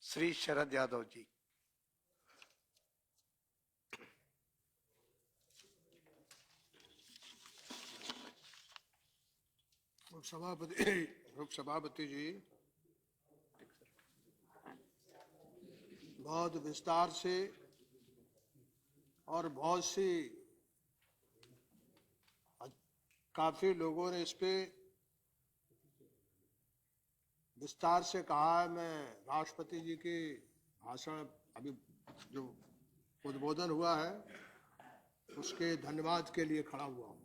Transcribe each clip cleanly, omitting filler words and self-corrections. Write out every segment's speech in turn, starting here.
श्री शरद यादव जी। सभापति जी, बहुत विस्तार से और बहुत सी काफी लोगों ने इस पे विस्तार से कहा है। मैं राष्ट्रपति जी के भाषण अभी जो उद्बोधन हुआ है उसके धन्यवाद के लिए खड़ा हुआ हूँ।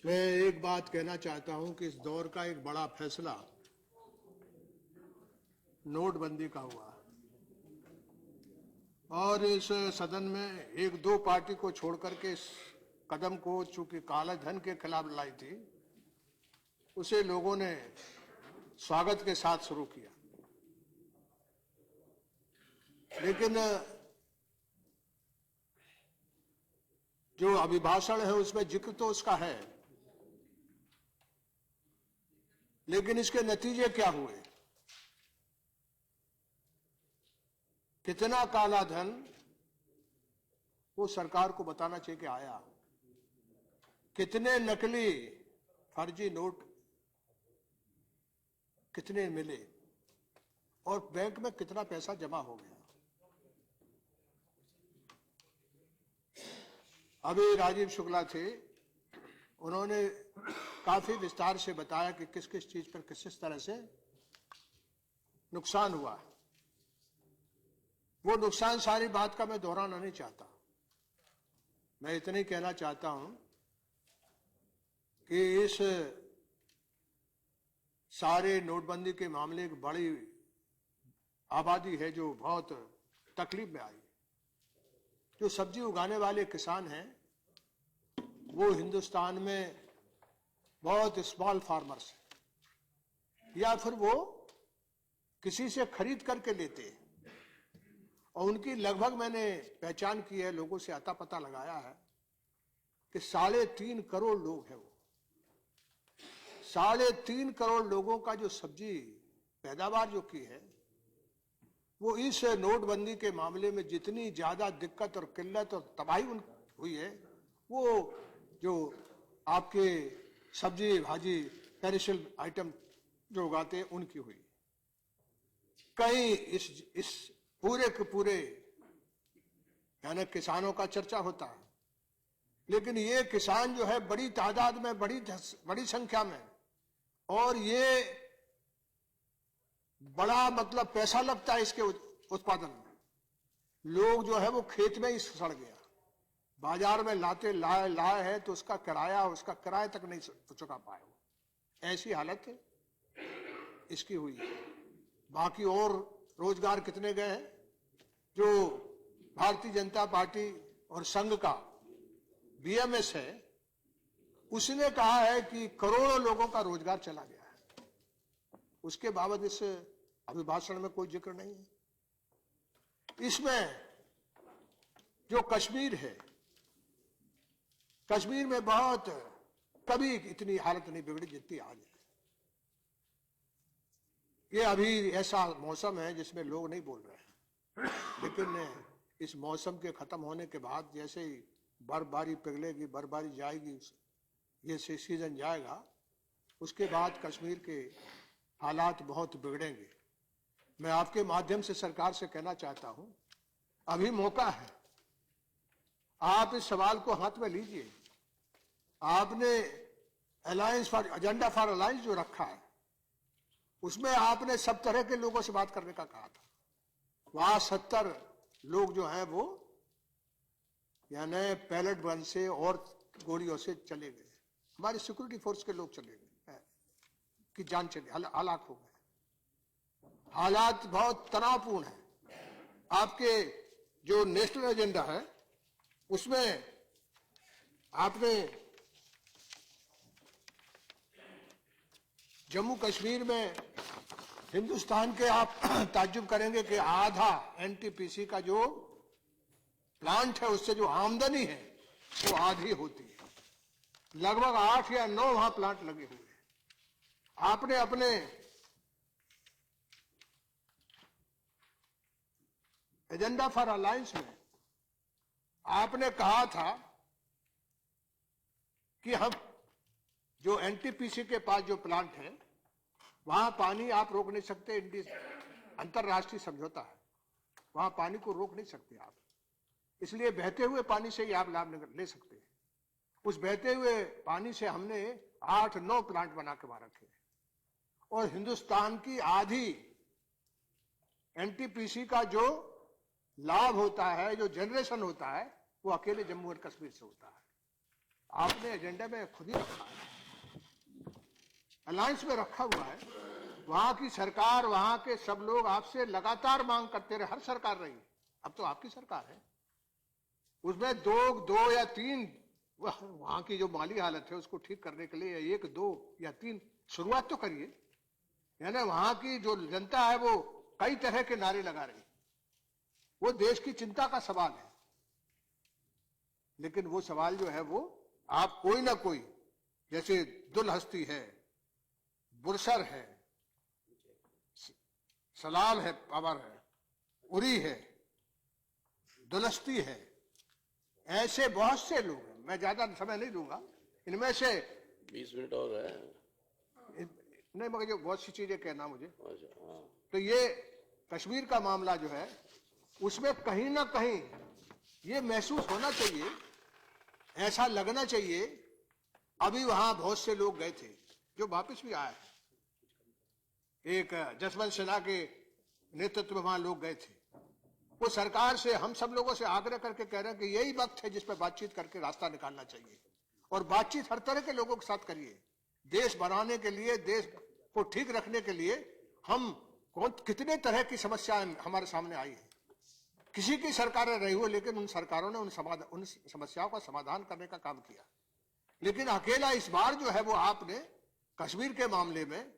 मैं एक बात कहना चाहता हूं कि इस दौर का एक बड़ा फैसला नोटबंदी का हुआ और इस सदन में एक दो पार्टी को छोड़कर के इस कदम को, चूंकि काला धन के खिलाफ लड़ाई थी, उसे लोगों ने स्वागत के साथ शुरू किया। लेकिन जो अभिभाषण है उसमें जिक्र तो उसका है, लेकिन इसके नतीजे क्या हुए? कितना काला धन वो सरकार को बताना चाहिए कि आया, कितने नकली फर्जी नोट कितने मिले और बैंक में कितना पैसा जमा हो गया। अभी राजीव शुक्ला थे, उन्होंने काफी विस्तार से बताया कि किस किस चीज पर किस तरह से नुकसान हुआ। वो नुकसान सारी बात का मैं दोहराना नहीं चाहता। मैं इतना ही कहना चाहता हूं कि इस सारे नोटबंदी के मामले की बड़ी आबादी है जो बहुत तकलीफ में आई। जो सब्जी उगाने वाले किसान हैं वो हिंदुस्तान में बहुत स्मॉल फार्मर्स हैं, या फिर वो किसी से खरीद करके लेते हैं, और उनकी लगभग मैंने पहचान की है, लोगों से अता पता लगाया है कि 3.5 करोड़ लोग हैं। वो 3.5 करोड़ लोगों का जो सब्जी पैदावार जो की है, वो इस नोटबंदी के मामले में जितनी ज्यादा दिक्कत और किल्लत और तबाही हुई है, वो जो आपके सब्जी भाजी पेरिशेबल आइटम जो उगाते हैं उनकी हुई। कहीं इस पूरे के पूरे यानी किसानों का चर्चा होता है, लेकिन ये किसान जो है बड़ी तादाद में, बड़ी संख्या में, और ये बड़ा मतलब पैसा लगता है इसके उत्पादन में। लोग जो है वो खेत में ही सड़ गया, बाजार में लाए है तो उसका किराया तक नहीं चुका पाए। ऐसी हालत इसकी हुई है। बाकी और रोजगार कितने गए हैं? जो भारतीय जनता पार्टी और संघ का बीएमएस है, उसने कहा है कि करोड़ों लोगों का रोजगार चला गया है। उसके बावजूद इस अभिभाषण में कोई जिक्र नहीं है। इसमें जो कश्मीर है, कश्मीर में बहुत कभी इतनी हालत नहीं बिगड़ी जितनी आज है। ये अभी ऐसा मौसम है जिसमें लोग नहीं बोल रहे हैं, लेकिन इस मौसम के खत्म होने के बाद जैसे ही बर्फबारी पिघलेगी, बर्फबारी जाएगी, ये सीजन जाएगा, उसके बाद कश्मीर के हालात बहुत बिगड़ेंगे। मैं आपके माध्यम से सरकार से कहना चाहता हूं, अभी मौका है, आप इस सवाल को हाथ में लीजिए। आपने एजेंडा फॉर अलायंस जो रखा है, उसमें आपने सब तरह के लोगों से बात करने का कहा था। वहां 70 लोग जो हैं वो यानी पैलेट गन से और गोलियों से चले गए। हमारे सिक्योरिटी फोर्स के लोग चले गए कि जान चले, हलाक हो गए। हालात बहुत तनावपूर्ण है। आपके जो नेशनल एजेंडा है उसमें आपने जम्मू कश्मीर में हिंदुस्तान के, आप ताज्जुब करेंगे कि आधा एनटीपीसी का जो प्लांट है उससे जो आमदनी है वो आधी होती है। लगभग 8 या 9 वहां प्लांट लगे हुए हैं। आपने अपने एजेंडा फॉर अलायंस में आपने कहा था कि हम जो एनटीपीसी के पास जो प्लांट है वहां पानी आप रोक नहीं सकते, अंतरराष्ट्रीय समझौता है, वहां पानी को रोक नहीं सकते आप, इसलिए बहते हुए पानी से ही आप लाभ ले सकते हैं। उस बहते हुए पानी से हमने 8-9 प्लांट बना के वहां रखे और हिंदुस्तान की आधी एनटीपीसी का जो लाभ होता है, जो जनरेशन होता है, वो अकेले जम्मू और कश्मीर से होता है। आपने एजेंडा में खुद ही रखा है, अलायंस में रखा हुआ है। वहां की सरकार, वहां के सब लोग आपसे लगातार मांग करते रहे, हर सरकार रही, अब तो आपकी सरकार है, उसमें दो या तीन वहां की जो माली हालत है उसको ठीक करने के लिए 1, 2 या 3 शुरुआत तो करिए। यानी वहां की जो जनता है वो कई तरह के नारे लगा रही, वो देश की चिंता का सवाल है, लेकिन वो सवाल जो है वो आप कोई ना कोई, जैसे दुलहस्ती है, बुरसर है, सलाल है, पावर है, उरी है, दुलस्ती है, ऐसे बहुत से लोग हैं, मैं ज्यादा समय नहीं दूंगा, इनमें से 20 मिनट और है नहीं, मगर जो बहुत सी चीजें कहना मुझे। तो ये कश्मीर का मामला जो है उसमें कहीं ना कहीं ये महसूस होना चाहिए, ऐसा लगना चाहिए, अभी वहां बहुत से लोग गए थे जो वापस भी आए, एक जसवंत सिन्हा के नेतृत्व में वहां लोग गए थे, वो सरकार से, हम सब लोगों से आग्रह करके कह रहे हैं कि यही वक्त है जिस पर बातचीत करके रास्ता निकालना चाहिए, और बातचीत हर तरह के लोगों के साथ करिए, देश बनाने के लिए, देश को ठीक रखने के लिए। हम कितने तरह की समस्याएं हमारे सामने आई है, किसी की सरकारें रही हो, लेकिन उन सरकारों ने उन समस्याओं का समाधान करने का काम किया। लेकिन अकेला इस बार जो है वो आपने कश्मीर के मामले में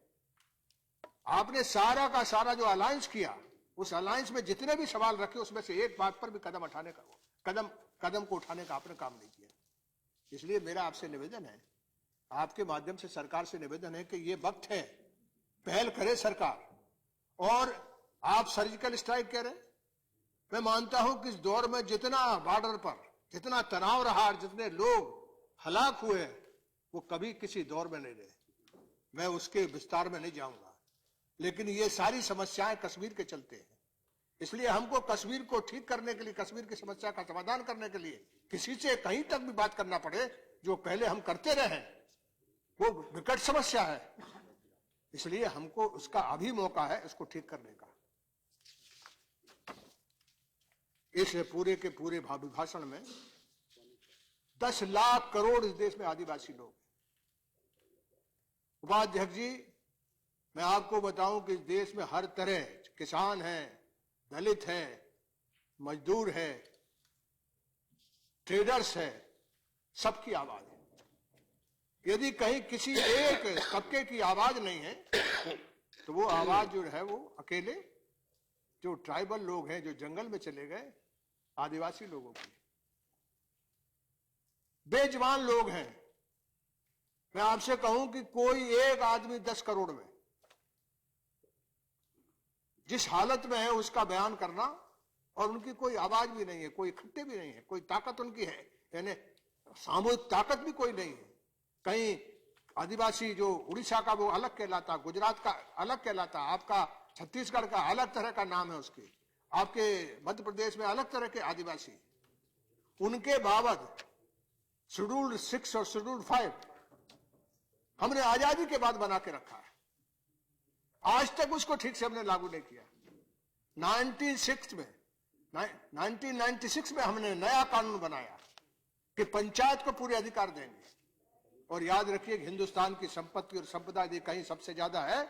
आपने सारा का सारा जो अलायंस किया, उस अलायंस में जितने भी सवाल रखे उसमें से एक बात पर भी कदम को उठाने का आपने काम नहीं किया। इसलिए मेरा आपसे निवेदन है, आपके माध्यम से सरकार से निवेदन है कि ये वक्त है, पहल करे सरकार। और आप सर्जिकल स्ट्राइक कह रहे हैं, मैं मानता हूं कि इस दौर में जितना बॉर्डर पर जितना तनाव रहा, जितने लोग हलाक हुए, वो कभी किसी दौर में नहीं रहे, मैं उसके विस्तार में नहीं जाऊंगा, लेकिन ये सारी समस्याएं कश्मीर के चलते हैं। इसलिए हमको कश्मीर को ठीक करने के लिए, कश्मीर की समस्या का समाधान करने के लिए किसी से कहीं तक भी बात करना पड़े, जो पहले हम करते रहे, वो विकट समस्या है। इसलिए हमको उसका अभी मौका है इसको ठीक करने का। इस पूरे के पूरे भाषण में 10 लाख करोड़ इस देश में आदिवासी लोग। उपाध्यक्ष जी, मैं आपको बताऊं कि इस देश में हर तरह, किसान है, दलित है, मजदूर है, ट्रेडर्स है, सबकी आवाज है। यदि कहीं किसी एक तबके की आवाज नहीं है, तो वो आवाज जो है वो अकेले जो ट्राइबल लोग हैं, जो जंगल में चले गए, आदिवासी लोगों की, बेजवान लोग हैं। मैं आपसे कहूं कि कोई एक आदमी 10 करोड़ में जिस हालत में है उसका बयान करना, और उनकी कोई आवाज भी नहीं है, कोई इकट्ठे भी नहीं है, कोई ताकत उनकी है, यानी सामूहिक ताकत भी कोई नहीं है। कहीं आदिवासी जो उड़ीसा का वो अलग कहलाता, गुजरात का अलग कहलाता, आपका छत्तीसगढ़ का अलग तरह का नाम है उसके, आपके मध्य प्रदेश में अलग तरह के आदिवासी, उनके बावत शेड्यूल्ड 6 और शेड्यूल्ड 5 हमने आजादी के बाद बना के रखा है। आज तक उसको ठीक से हमने लागू नहीं किया। 1996 में हमने नया कानून बनाया कि पंचायत को पूरे अधिकार देंगे। और याद रखिए, हिंदुस्तान की संपत्ति और संपदा यदि कहीं सबसे ज्यादा है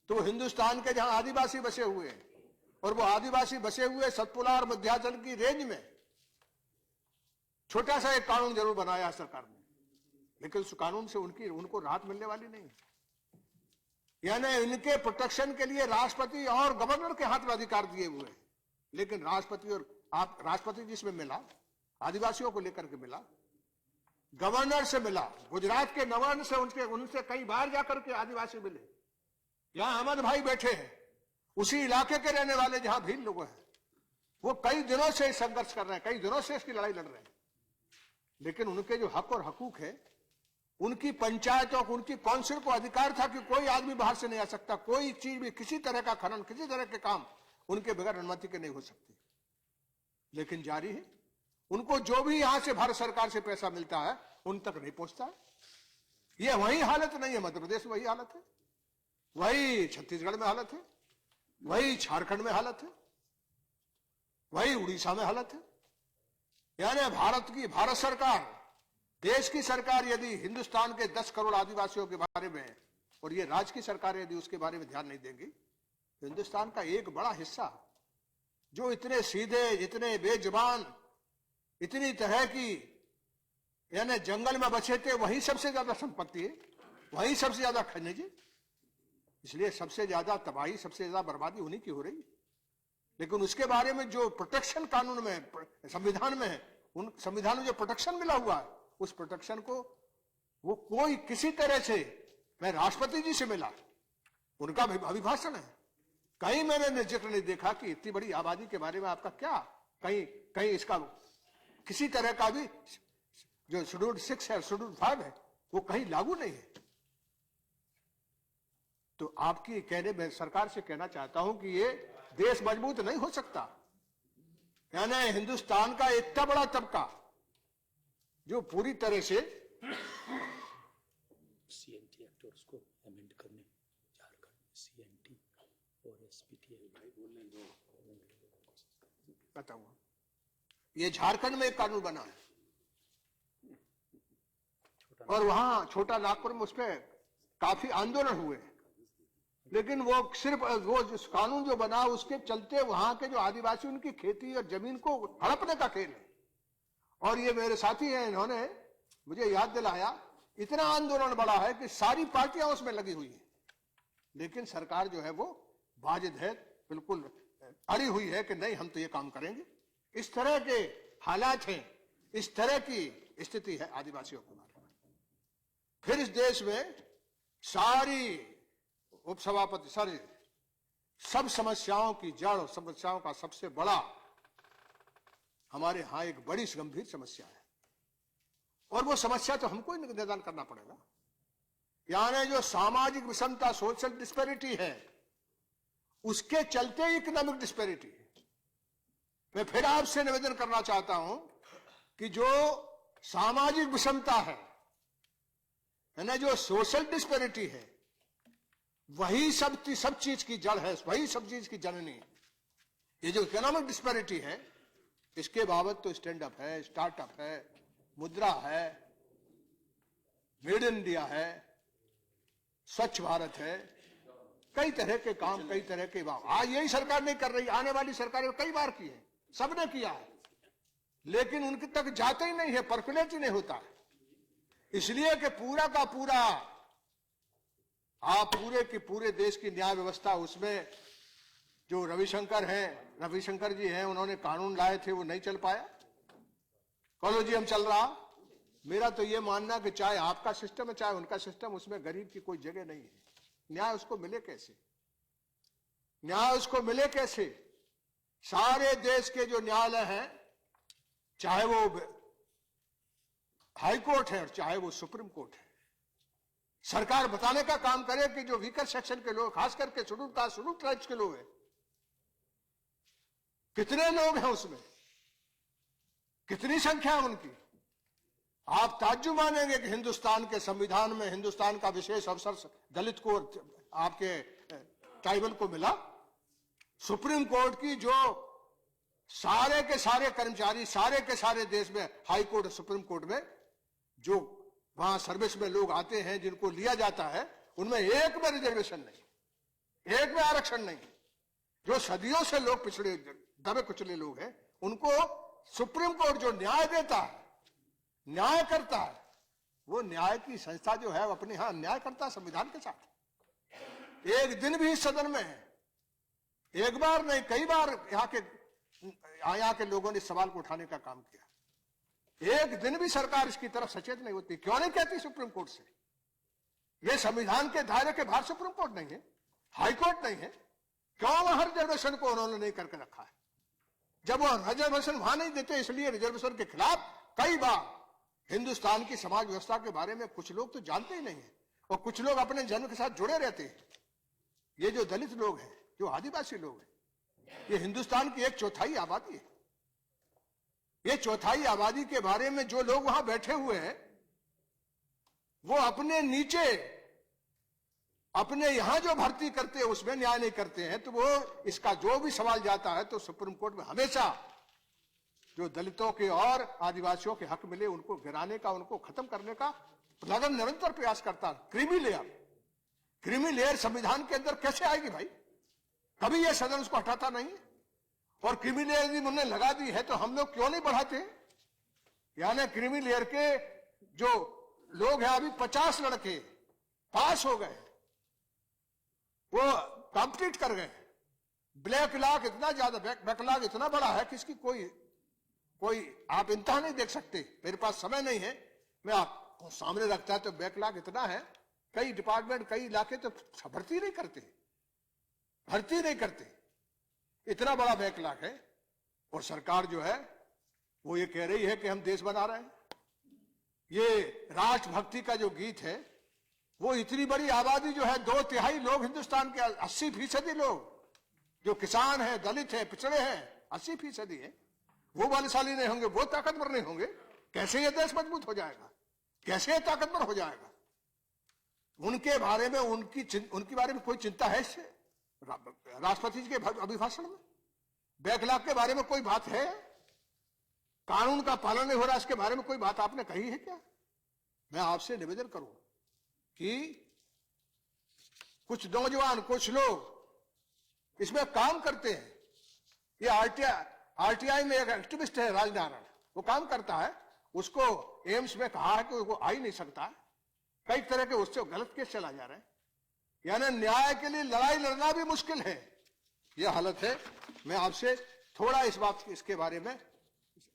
तो हिंदुस्तान के जहां आदिवासी बसे हुए हैं, और वो आदिवासी बसे हुए सतपुड़ा और मध्यांचल की रेंज में छोटा सा एक कानून जरूर बनाया सरकार ने, लेकिन उस कानून से उनको राहत मिलने वाली नहीं। यानी इनके प्रोटेक्शन के लिए राष्ट्रपति और गवर्नर के हाथ में अधिकार दिए हुए हैं, लेकिन राष्ट्रपति जिसमें मिला, आदिवासियों को लेकर के मिला, गवर्नर से मिला, गुजरात के गवर्नर से उनसे कई बार जाकर के आदिवासी मिले। यहां अहमद भाई बैठे हैं, उसी इलाके के रहने वाले जहां भील लोग हैं, वो कई दिनों से संघर्ष कर रहे हैं, कई दिनों से इसकी लड़ाई लड़ रहे हैं। लेकिन उनके जो हक और हकूक है, उनकी पंचायतों को, उनकी काउंसिल को अधिकार था कि कोई आदमी बाहर से नहीं आ सकता, कोई चीज भी, किसी तरह का खनन, किसी तरह के काम उनके बगैर अनुमति के नहीं हो सकते। लेकिन जारी है, उनको जो भी यहां से भारत सरकार से पैसा मिलता है उन तक नहीं पहुंचता है। ये वही हालत नहीं है मध्य प्रदेश में, वही हालत है, वही छत्तीसगढ़ में हालत है, वही झारखंड में हालत है, वही उड़ीसा में हालत है। यानी भारत सरकार, देश की सरकार यदि हिंदुस्तान के 10 करोड़ आदिवासियों के बारे में, और ये राज्य की सरकार यदि उसके बारे में ध्यान नहीं देंगी, तो हिंदुस्तान का एक बड़ा हिस्सा जो इतने सीधे, इतने बेजुबान, इतनी तरह की यानी जंगल में बचे थे, वही सबसे ज्यादा संपत्ति है, वही सबसे ज्यादा खनिज है। इसलिए सबसे ज्यादा तबाही, सबसे ज्यादा बर्बादी उन्हीं की हो रही है। लेकिन उसके बारे में जो प्रोटेक्शन कानून में, संविधान में है, उन संविधान में जो प्रोटेक्शन मिला हुआ है, उस प्रोटेक्शन को वो कोई किसी तरह से, मैं राष्ट्रपति जी से मिला, उनका अभिभाषण है, कहीं मैंने जिक्र नहीं देखा कि इतनी बड़ी आबादी के बारे में आपका क्या, कहीं इसका किसी तरह का भी जो शेड्यूल 6 है, शेड्यूल 5 है, वो कहीं लागू नहीं है। तो आपकी कहने में सरकार से कहना चाहता हूं कि ये देश मजबूत नहीं हो सकता। यानी हिंदुस्तान का इतना बड़ा तबका जो पूरी तरह से सीएनटी एक्ट और उसको अमेंड करने झारखंड में सीएनटी और एसपीटीआई भाई बोलने दो बताऊंगा। ये झारखंड में एक कानून बना है और वहां छोटा नागपुर में उस पर काफी आंदोलन हुए, लेकिन वो सिर्फ वो कानून जो बना उसके चलते वहां के जो आदिवासी उनकी खेती और जमीन को हड़पने का खेल है। और ये मेरे साथी हैं, इन्होंने मुझे याद दिलाया, इतना आंदोलन बड़ा है कि सारी पार्टियां उसमें लगी हुई है, लेकिन सरकार जो है वो वाजिद है, बिल्कुल अड़ी हुई है कि नहीं हम तो ये काम करेंगे। इस तरह के हालात हैं, इस तरह की स्थिति है आदिवासियों के बारे में। फिर इस देश में सारी उपसभापति सारी सब समस्याओं की जड़, समस्याओं का सबसे बड़ा हमारे यहां एक बड़ी गंभीर समस्या है, और वो समस्या तो हमको ही निदान करना पड़ेगा। यानी जो सामाजिक विषमता, सोशल डिस्पैरिटी है, उसके चलते इकोनॉमिक डिस्पैरिटी है। मैं फिर आपसे निवेदन करना चाहता हूं कि जो सामाजिक विषमता है, यानी जो सोशल डिस्पैरिटी है, वही सब चीज की जड़ है, वही सब चीज की जननी है। ये जो इकोनॉमिक डिस्पैरिटी है, इसके बाबत तो स्टैंड अप है, स्टार्टअप है, मुद्रा है, मेड इन इंडिया है, स्वच्छ भारत है, कई तरह के काम, कई तरह के आज यही सरकार नहीं कर रही, आने वाली सरकारें कई बार की है, सबने किया है, लेकिन उनके तक जाते ही नहीं है, परकुलेट ही नहीं होता है। इसलिए कि पूरा का पूरा आप पूरे की पूरे देश की न्याय व्यवस्था, उसमें जो रविशंकर जी हैं, उन्होंने कानून लाए थे, वो नहीं चल पाया, कॉलोजियम चल रहा। मेरा तो ये मानना कि चाहे आपका सिस्टम है चाहे उनका सिस्टम, उसमें गरीब की कोई जगह नहीं है। न्याय उसको मिले कैसे? न्याय उसको मिले कैसे? सारे देश के जो न्यायालय हैं, चाहे वो हाई कोर्ट है और चाहे वो सुप्रीम कोर्ट है, सरकार बताने का काम करे कि जो वीकर सेक्शन के लोग, खास करके शेड्यूल कास्ट, शेड्यूल ट्राइब्स के लोग हैं, कितने लोग हैं उसमें, कितनी संख्या है उनकी। आप ताज्जुब मानेंगे कि हिंदुस्तान के संविधान में हिंदुस्तान का विशेष अवसर दलित को, आपके ट्राइबल को मिला। सुप्रीम कोर्ट की जो सारे के सारे कर्मचारी, सारे के सारे देश में हाई कोर्ट और सुप्रीम कोर्ट में जो वहां सर्विस में लोग आते हैं, जिनको लिया जाता है, उनमें एक में रिजर्वेशन नहीं, एक में आरक्षण नहीं। जो सदियों से लोग पिछड़े दबे कुचले लोग हैं, उनको सुप्रीम कोर्ट जो न्याय देता है, न्याय करता है, वो न्याय की संस्था जो है, वो अपने यहां न्याय करता है संविधान के साथ। एक दिन भी इस सदन में, एक बार नहीं कई बार यहाँ के लोगों ने सवाल को उठाने का काम किया एक दिन भी सरकार इसकी तरफ सचेत नहीं होती। क्यों नहीं कहती सुप्रीम कोर्ट से? ये संविधान के दायरे के बाहर सुप्रीम कोर्ट नहीं है, हाई कोर्ट नहीं है, क्यों वहां रिजर्वेशन को उन्होंने नहीं करके रखा है? जब वो रिजर्वेशन वहां नहीं देते, इसलिए रिजर्वेशन के खिलाफ कई बार हिंदुस्तान की समाज व्यवस्था के बारे में कुछ लोग तो जानते ही नहीं है, और कुछ लोग अपने जन्म के साथ जुड़े रहते हैं। ये जो दलित लोग हैं, जो आदिवासी लोग हैं, ये हिंदुस्तान की 1/4 आबादी है। ये 1/4 आबादी के बारे में जो लोग वहां बैठे हुए हैं, वो अपने नीचे अपने यहां जो भर्ती करते हैं उसमें न्याय नहीं करते हैं, तो वो इसका जो भी सवाल जाता है तो सुप्रीम कोर्ट में हमेशा जो दलितों के और आदिवासियों के हक मिले उनको गिराने का, उनको खत्म करने का लगन निरंतर प्रयास करता है। क्रीमी लेयर संविधान के अंदर कैसे आएगी भाई? कभी यह सदन उसको हटाता नहीं है। और क्रीमी लेयर यदि उन्होंने लगा दी है तो हम लोग क्यों नहीं बढ़ाते? यानी क्रीमी लेयर के जो लोग हैं, अभी 50 लड़के पास हो गए, वो कंप्लीट कर गए। बैकलॉग इतना ज्यादा, बैकलॉग इतना बड़ा है कि इसकी कोई आप इंतहा नहीं देख सकते। मेरे पास समय नहीं है, मैं आपको सामने रखता है तो बैकलॉग इतना है, कई डिपार्टमेंट, कई इलाके तो भर्ती नहीं करते, इतना बड़ा बैकलॉग है। और सरकार जो है वो ये कह रही है कि हम देश बना रहे हैं। ये राष्ट्रभक्ति का जो गीत है, वो इतनी बड़ी आबादी जो है, 2/3 लोग हिंदुस्तान के, 80% लोग जो किसान हैं, दलित हैं, पिछड़े हैं, 80% है, वो बलशाली नहीं होंगे, वो ताकतवर नहीं होंगे, कैसे ये देश मजबूत हो जाएगा? कैसे ये ताकतवर हो जाएगा? उनके बारे में उनके बारे में कोई चिंता है इससे? राष्ट्रपति जी के अभिभाषण में बैकलॉग के बारे में कोई बात है? कानून का पालन नहीं हो रहा, इसके बारे में कोई बात आपने कही है क्या? मैं आपसे निवेदन करूं कि कुछ नौजवान, कुछ लोग इसमें काम करते हैं। ये आरटीआई में एक एक्टिविस्ट है राजनारायण, वो काम करता है, उसको एम्स में कहा है कि वो आ ही नहीं सकता है। कई तरह के उससे गलत केस चला जा रहा है। यानी न्याय के लिए लड़ाई लड़ना भी मुश्किल है, यह हालत है। मैं आपसे थोड़ा इसके बारे में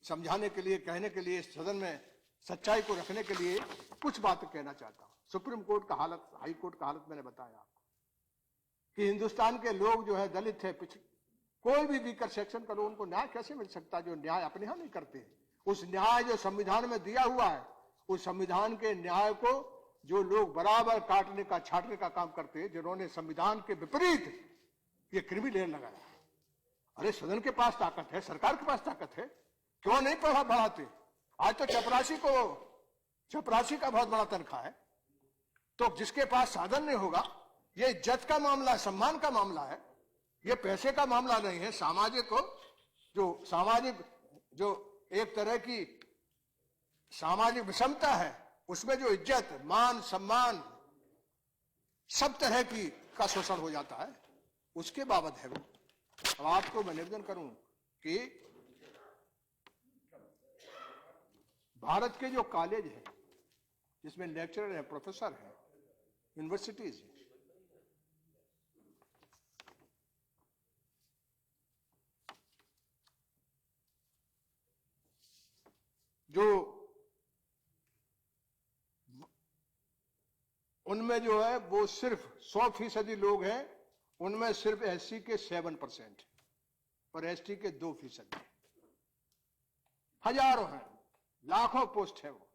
समझाने के लिए, कहने के लिए, सदन में सच्चाई को रखने के लिए कुछ बातें कहना चाहता हूं। सुप्रीम कोर्ट का हालत, हाई कोर्ट का हालत मैंने बताया आपको कि हिंदुस्तान के लोग जो है, दलित है, कोई भी वीकर सेक्शन का लोग, उनको न्याय कैसे मिल सकता जो न्याय अपने यहां नहीं करते? उस न्याय जो संविधान में दिया हुआ है, उस संविधान के न्याय को जो लोग बराबर काटने का, छाटने का काम करते हैं, जिन्होंने संविधान के विपरीत ये क्रीमी लेयर लगाया। अरे सदन के पास ताकत है, सरकार के पास ताकत है, क्यों नहीं बढ़ाते? आज तो चपरासी का बहुत बड़ा तनख्वाह है, तो जिसके पास साधन नहीं होगा, ये इज्जत का मामला, सम्मान का मामला है, ये पैसे का मामला नहीं है। सामाजिक जो एक तरह की सामाजिक विषमता है, उसमें जो इज्जत, मान, सम्मान, सब तरह का शोषण हो जाता है, उसके बाबत है वो। अब आपको मैं निवेदन करूं कि भारत के जो कॉलेज है, जिसमें लेक्चरर है, प्रोफेसर है, यूनिवर्सिटीज है, जो उनमें जो है वो सिर्फ 100% लोग हैं, उनमें सिर्फ एससी के 7% और एसटी के 2%। हजारों हैं, लाखों पोस्ट है वो।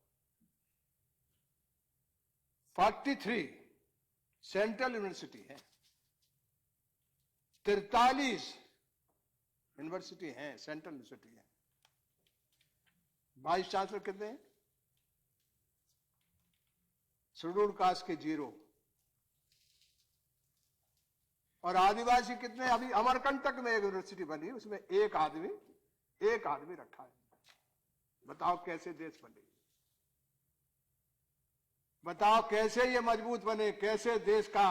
43 सेंट्रल यूनिवर्सिटी है, 43 यूनिवर्सिटी है, सेंट्रल यूनिवर्सिटी है। वाइस चांसलर कितने हैं? शेड्यूल कास्ट के 0 और आदिवासी कितने? अभी अमरकंटक में एक यूनिवर्सिटी बनी, उसमें एक आदमी रखा है। बताओ कैसे देश बने? बताओ कैसे ये मजबूत बने? कैसे देश का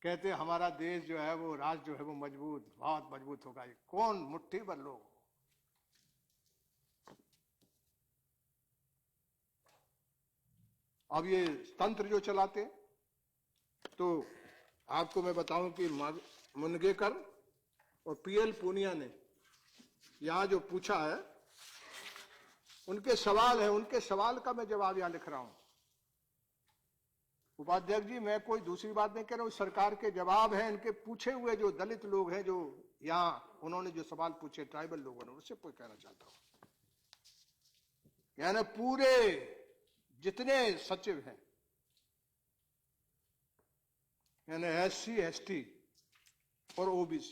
कहते हमारा देश जो है वो, राज्य जो है वो मजबूत, बहुत मजबूत होगा। ये कौन? मुट्ठी भर लोग। अब ये तंत्र जो चलाते, तो आपको मैं बताऊं कि मुनगेकर और पीएल पूनिया ने यहां जो पूछा है, उनके सवाल है, उनके सवाल का मैं जवाब यहां लिख रहा हूं। उपाध्यक्ष जी, मैं कोई दूसरी बात नहीं कह रहा हूं, सरकार के जवाब है इनके पूछे हुए जो दलित लोग हैं, जो यहां उन्होंने जो सवाल पूछे ट्राइबल लोगों ने, उससे कोई कहना चाहता हूं। यानी पूरे जितने सचिव हैं, यानी SC ST और OBC,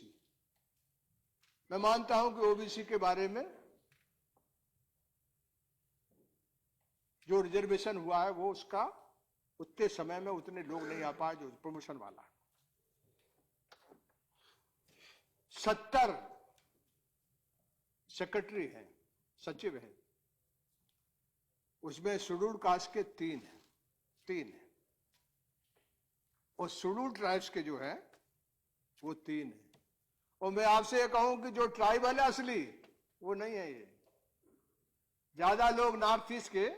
मैं मानता हूं कि OBC के बारे में जो रिजर्वेशन हुआ है वो उसका उतने समय में उतने लोग नहीं आ पाए जो प्रमोशन वाला है। 70 सेक्रेटरी हैं, सचिव हैं, उसमें शेड्यूल कास्ट के 3 हैं और शेड्यूल ट्राइब्स के जो है वो 3 हैं। और मैं आपसे ये कहूं कि जो ट्राइबल है असली वो नहीं है। ये ज्यादा लोग नॉर्थ ईस्ट के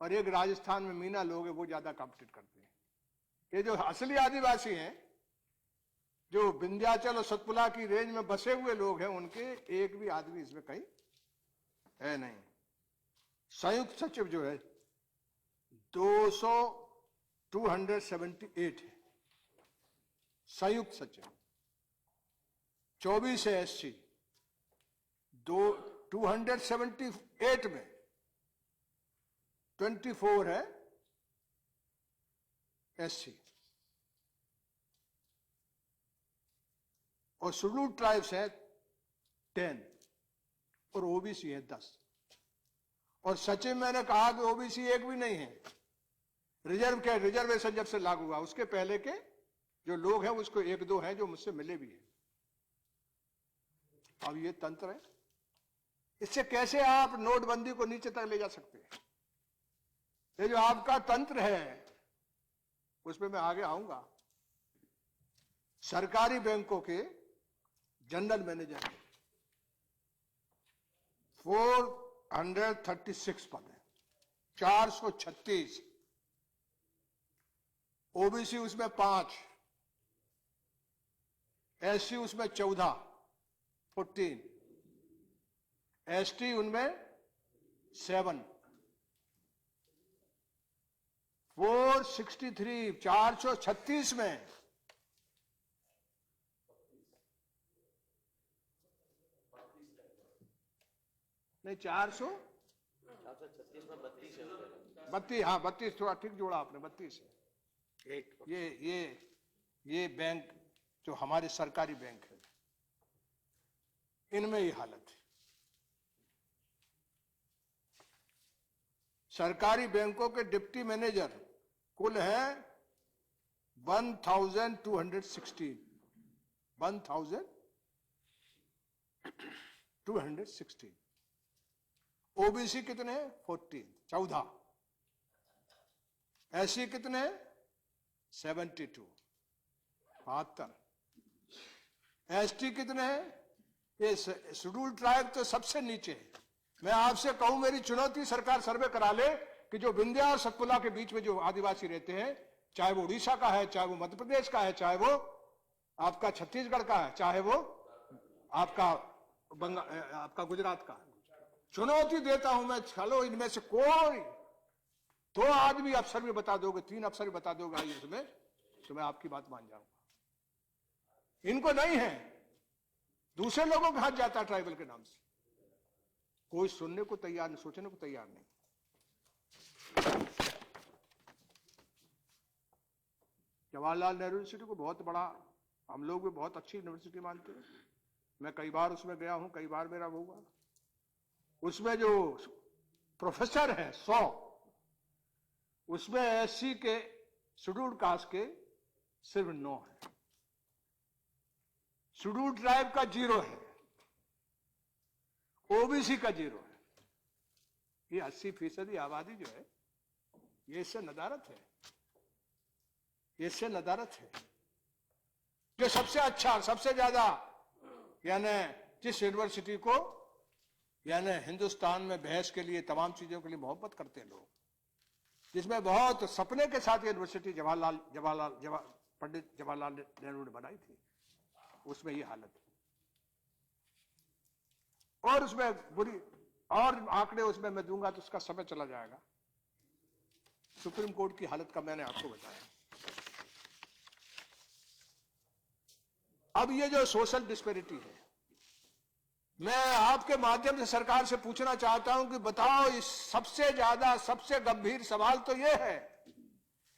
और एक राजस्थान में मीना लोग हैं, वो ज्यादा कॉम्पिटिट करते हैं। ये जो असली आदिवासी हैं, जो विंध्याचल और सतपुड़ा की रेंज में बसे हुए लोग हैं, उनके एक भी आदमी इसमें कहीं है नहीं। संयुक्त सचिव जो है 278 है संयुक्त सचिव, 24 है SC, 278 में 24 है SC और शेड्यूल ट्राइब्स है 10 और OBC है 10। और सचिव मैंने कहा कि OBC एक भी नहीं है। रिजर्वेशन जब से लागू हुआ उसके पहले के जो लोग हैं उसको 1-2 हैं जो मुझसे मिले भी हैं। अब ये तंत्र है, इससे कैसे आप नोटबंदी को नीचे तक ले जा सकते हैं? ये जो आपका तंत्र है उसमें मैं आगे आऊंगा। सरकारी बैंकों के जनरल मैनेजर 436 पद है, 436। OBC उसमें 5, SC उसमें 14 ST उनमें 7, 463 436 में नहीं 436 में 32 है। 32, हाँ 32 थोड़ा ठीक जोड़ा आपने, 32 है। ये बैंक जो हमारे सरकारी बैंक है इनमें ये हालत है। सरकारी बैंकों के डिप्टी मैनेजर कुल है 1216 1216। OBC कितने 14 SC कितने 72 72। ST कितने हैं? ये शेड्यूल ट्राइब तो सबसे नीचे है। मैं आपसे कहूं, मेरी चुनौती सरकार सर्वे करा ले कि जो विंध्या और सतपुड़ा के बीच में जो आदिवासी रहते हैं, चाहे वो उड़ीसा का है, चाहे वो मध्य प्रदेश का है, चाहे वो आपका छत्तीसगढ़ का है, चाहे वो आपका गुजरात का है, चुनौती देता हूं मैं, चलो इनमें से कोई 2 आदमी अफसर भी बता दोगे, 3 अफसर भी बता दोगे आइए इसमें, तो मैं आपकी बात मान जाऊंगा। इनको नहीं है, दूसरे लोगों के हाथ जाता है ट्राइबल के नाम से। कोई सुनने को तैयार नहीं, सोचने को तैयार नहीं। जवाहरलाल नेहरू यूनिवर्सिटी को बहुत बड़ा, हम लोग भी बहुत अच्छी यूनिवर्सिटी मानते हैं। मैं कई बार उसमें गया हूं, कई बार मेरा वो हुआ। उसमें जो प्रोफेसर है 100, उसमें SC के शेड्यूल्ड कास्ट के सिर्फ 9 है, शेड्यूल्ड ट्राइब का 0 है, OBC का 0 है। ये 80% आबादी जो है, ये इससे नदारत है, ये इससे नदारत है। जो सबसे अच्छा, सबसे ज्यादा, यानी जिस यूनिवर्सिटी को यानी हिंदुस्तान में बहस के लिए, तमाम चीजों के लिए मोहब्बत करते हैं लोग, जिसमें बहुत सपने के साथ यूनिवर्सिटी पंडित जवाहरलाल नेहरू ने बनाई थी, उसमें ये हालत है। और उसमें बुरी और आंकड़े उसमें मैं दूंगा तो उसका समय चला जाएगा। सुप्रीम कोर्ट की हालत का मैंने आपको बताया। अब ये जो सोशल डिस्पेरिटी है, मैं आपके माध्यम से सरकार से पूछना चाहता हूं कि बताओ, इस सबसे ज्यादा सबसे गंभीर सवाल तो ये है,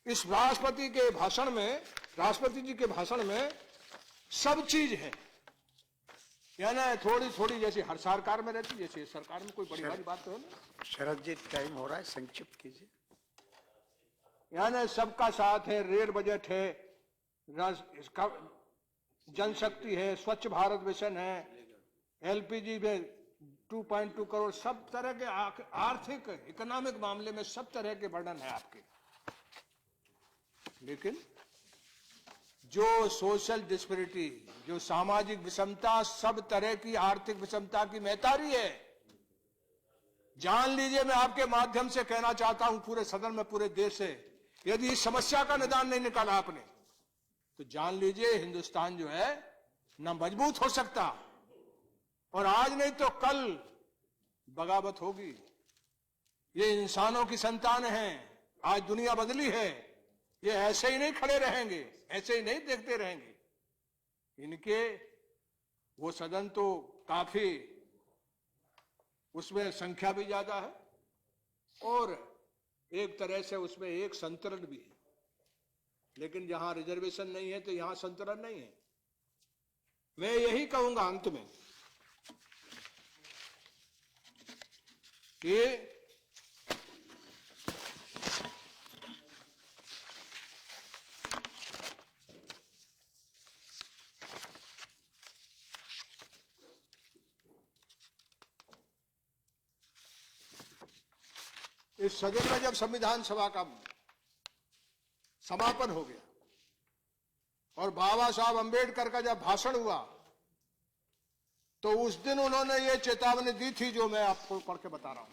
इस राष्ट्रपति के भाषण में, राष्ट्रपति जी के भाषण में सब चीज है, यानी थोड़ी थोड़ी जैसे हर सरकार में रहती, जैसे सरकार में कोई बड़ी बड़ी बात तो है ना। शरद जी, टाइम हो रहा है, संक्षिप्त कीजिए। यानी सबका साथ है, रेल बजट है, इसका जनशक्ति है, स्वच्छ भारत मिशन है, एलपीजी में 2.2 करोड़, सब तरह के आर्थिक इकोनॉमिक मामले में सब तरह के वर्णन है आपके। लेकिन जो सोशल डिस्पेरिटी, जो सामाजिक विषमता, सब तरह की आर्थिक विषमता की मैतारी है। जान लीजिए, मैं आपके माध्यम से कहना चाहता हूं पूरे सदन में, पूरे देश से, यदि इस समस्या का निदान नहीं निकाला आपने तो जान लीजिए हिंदुस्तान जो है न मजबूत हो सकता, और आज नहीं तो कल बगावत होगी। ये इंसानों की संतान है, आज दुनिया बदली है, ये ऐसे ही नहीं खड़े रहेंगे, ऐसे ही नहीं देखते रहेंगे। इनके वो सदन तो काफी, उसमें संख्या भी ज्यादा है और एक तरह से उसमें एक संतुलन भी है, लेकिन जहां रिजर्वेशन नहीं है तो यहां संतुलन नहीं है। मैं यही कहूंगा अंत में कि इस सदन में जब संविधान सभा का समापन हो गया और बाबा साहब अंबेडकर का जब भाषण हुआ तो उस दिन उन्होंने ये चेतावनी दी थी जो मैं आपको पढ़ के बता रहा हूं।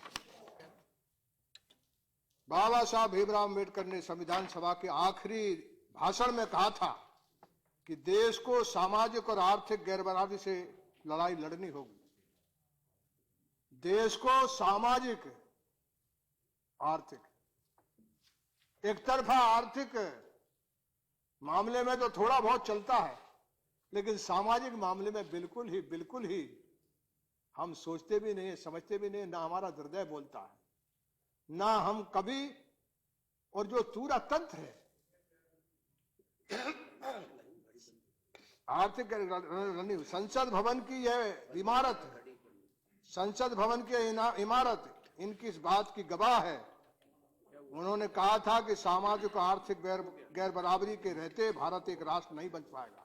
बाबा साहब भीमराव अंबेडकर ने संविधान सभा के आखिरी भाषण में कहा था कि देश को सामाजिक और आर्थिक गैरबराबरी से लड़ाई लड़नी होगी। देश को सामाजिक, आर्थिक, एक तरफा आर्थिक मामले में तो थोड़ा बहुत चलता है, लेकिन सामाजिक मामले में बिल्कुल ही हम सोचते भी नहीं, समझते भी नहीं, ना हमारा हृदय बोलता है, ना हम कभी। और जो पूरा तंत्र है आर्थिक, संसद भवन की यह इमारत, संसद भवन की इमारत इनकी इस बात की गवाह है। उन्होंने कहा था कि सामाजिक और आर्थिक गैर बराबरी के रहते भारत एक राष्ट्र नहीं बन पाएगा।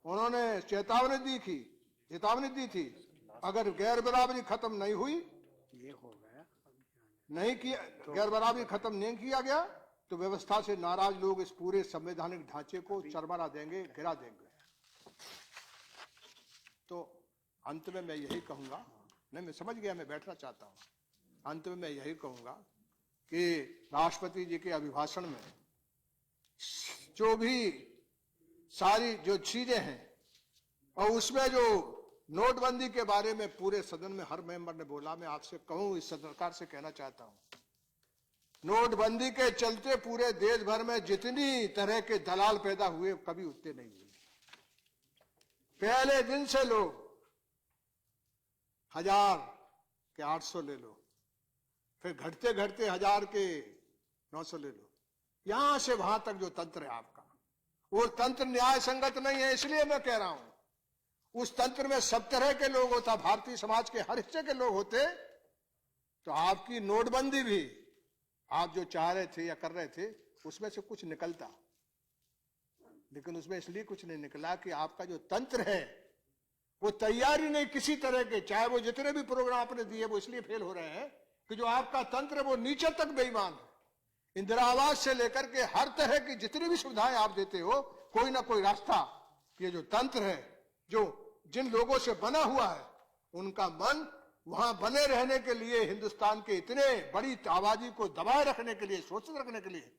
उन्होंने चेतावनी दी थी अगर गैर बराबरी खत्म नहीं हुई, ये हो गया, नहीं किया, गैर बराबरी खत्म नहीं किया गया तो व्यवस्था से नाराज लोग इस पूरे संवैधानिक ढांचे को चरमरा देंगे, गिरा देंगे। तो अंत में मैं यही कहूंगा, नहीं मैं समझ गया, मैं बैठना चाहता हूं। अंत में मैं यही कहूंगा कि राष्ट्रपति जी के अभिभाषण में जो भी सारी जो चीजें हैं और उसमें जो नोटबंदी के बारे में पूरे सदन में हर मेंबर ने बोला, मैं आपसे कहूं, इस सरकार से कहना चाहता हूं, नोटबंदी के चलते पूरे देश भर में जितनी तरह के दलाल पैदा हुए कभी उतने नहीं हुए। पहले दिन से लोग 1000 के 800 ले लो, फिर घटते घटते 1000 के 900 ले लो, यहां से वहां तक जो तंत्र है आपका, वो तंत्र न्याय संगत नहीं है। इसलिए मैं कह रहा हूं, उस तंत्र में सब तरह के लोग होता, भारतीय समाज के हर हिस्से के लोग होते, तो आपकी नोटबंदी भी आप जो चाह रहे थे या कर रहे थे उसमें से कुछ निकलता। लेकिन उसमें इसलिए कुछ नहीं निकला कि आपका जो तंत्र है वो तैयारी नहीं किसी तरह के, चाहे वो जितने भी प्रोग्राम आपने दिए वो इसलिए फेल हो रहे हैं कि जो आपका तंत्र है वो नीचे तक बेईमान है। इंदिरा आवास से लेकर के हर तरह की जितनी भी सुविधाएं आप देते हो, कोई ना कोई रास्ता, ये जो तंत्र है, जो जिन लोगों से बना हुआ है, उनका मन वहां बने रहने के लिए, हिंदुस्तान के इतने बड़ी आबादी को दबाए रखने के लिए, शोषित रखने के लिए,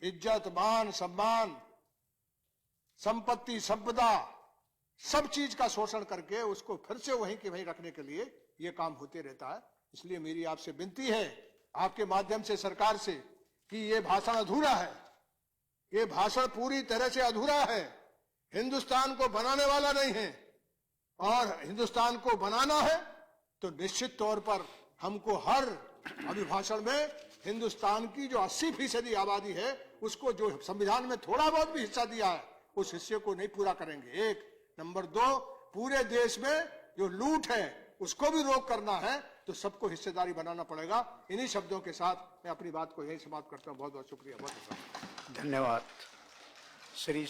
इज्जत, मान, सम्मान, संपत्ति, संपदा, सब चीज का शोषण करके उसको फिर से वहीं के वहीं रखने के लिए ये काम होते रहता है। इसलिए मेरी आपसे विनती है, आपके माध्यम से सरकार से, कि ये भाषण अधूरा है, ये भाषण पूरी तरह से अधूरा है, हिंदुस्तान को बनाने वाला नहीं है। और हिंदुस्तान को बनाना है तो निश्चित तौर पर हमको हर अभिभाषण में हिंदुस्तान की जो 80% आबादी है उसको, जो संविधान में थोड़ा बहुत भी हिस्सा दिया है, उस हिस्से को नहीं पूरा करेंगे। एक नंबर 2, पूरे देश में जो लूट है उसको भी रोक करना है तो सबको हिस्सेदारी बनाना पड़ेगा। इन्हीं शब्दों के साथ मैं अपनी बात को यही समाप्त करता हूं। बहुत बहुत शुक्रिया, बहुत बहुत धन्यवाद। श्री